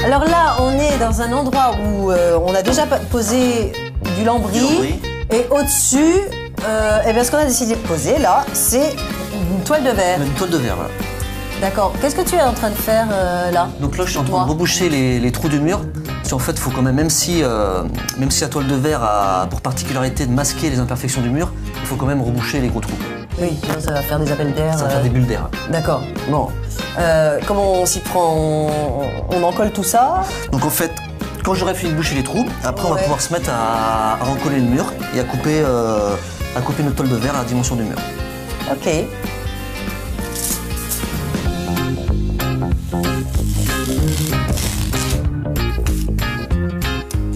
Alors là, on est dans un endroit où on a déjà posé du lambris. Et au-dessus, ce qu'on a décidé de poser là, c'est une toile de verre. Une toile de verre, voilà. D'accord. Qu'est-ce que tu es en train de faire là? Donc là, je suis en train de reboucher les trous du mur. Parce qu'en fait, il faut quand même si la toile de verre a pour particularité de masquer les imperfections du mur, il faut quand même reboucher les gros trous. Oui, sinon ça va faire des appels d'air. Ça va faire des bulles d'air. D'accord. Bon. Comment on s'y prend? On en colle tout ça? Donc en fait, quand j'aurai fini de boucher les trous, après on va pouvoir se mettre à recoller le mur et à couper notre toile de verre à la dimension du mur. Ok.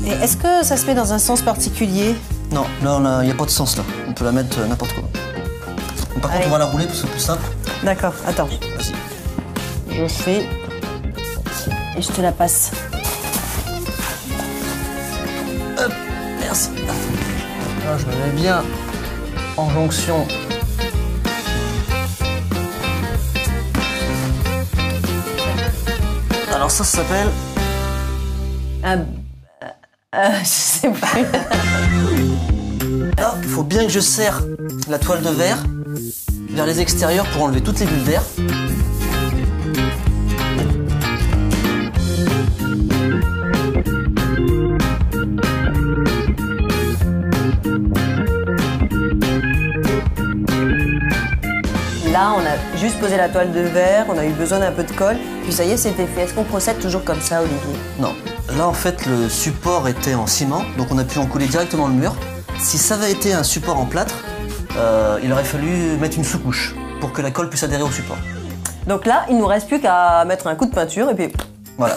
Et est-ce que ça se met dans un sens particulier? Non, là il n'y a pas de sens là. On peut la mettre n'importe quoi. Par contre, on va la rouler parce que c'est plus simple. D'accord, attends. Vas-y. Je fais et je te la passe. Hop, merci. Là, je me mets bien en jonction. Alors ça s'appelle... je sais plus. Là, il faut bien que je serre la toile de verre vers les extérieurs pour enlever toutes les bulles d'air. Là, on a juste posé la toile de verre, on a eu besoin d'un peu de colle, puis ça y est, c'était fait. Est-ce qu'on procède toujours comme ça, Olivier? Non. Là, en fait, le support était en ciment, donc on a pu en coller directement le mur. Si ça avait été un support en plâtre, il aurait fallu mettre une sous-couche pour que la colle puisse adhérer au support. Donc là, il nous reste plus qu'à mettre un coup de peinture et puis... Voilà.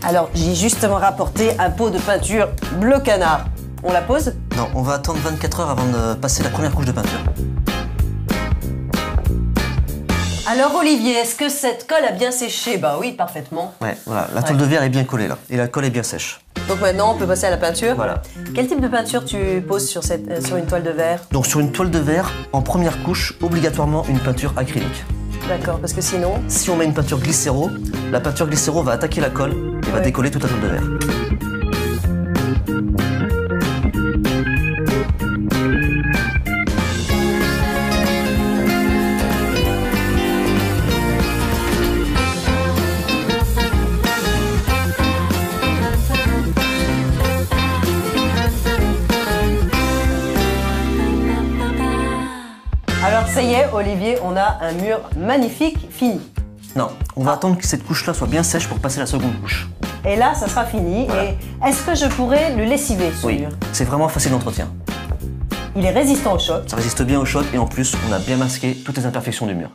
Alors, j'ai justement rapporté un pot de peinture bleu canard. On la pose? Non, on va attendre 24 heures avant de passer la première couche de peinture. Alors Olivier, est-ce que cette colle a bien séché? Bah oui, parfaitement. Ouais, voilà, la toile de verre est bien collée là, et la colle est bien sèche. Donc maintenant, on peut passer à la peinture. Voilà. Quel type de peinture tu poses sur une toile de verre? Donc sur une toile de verre, en première couche, obligatoirement une peinture acrylique. D'accord, parce que sinon... Si on met une peinture glycéro, la peinture glycéro va attaquer la colle et va décoller toute la toile de verre. Alors ça y est, Olivier, on a un mur magnifique, fini. Non, on va attendre que cette couche-là soit bien sèche pour passer à la seconde couche. Et là, ça sera fini. Voilà. Et est-ce que je pourrais le lessiver, ce mur? C'est vraiment facile d'entretien. Il est résistant au choc. Ça résiste bien au choc et en plus, on a bien masqué toutes les imperfections du mur.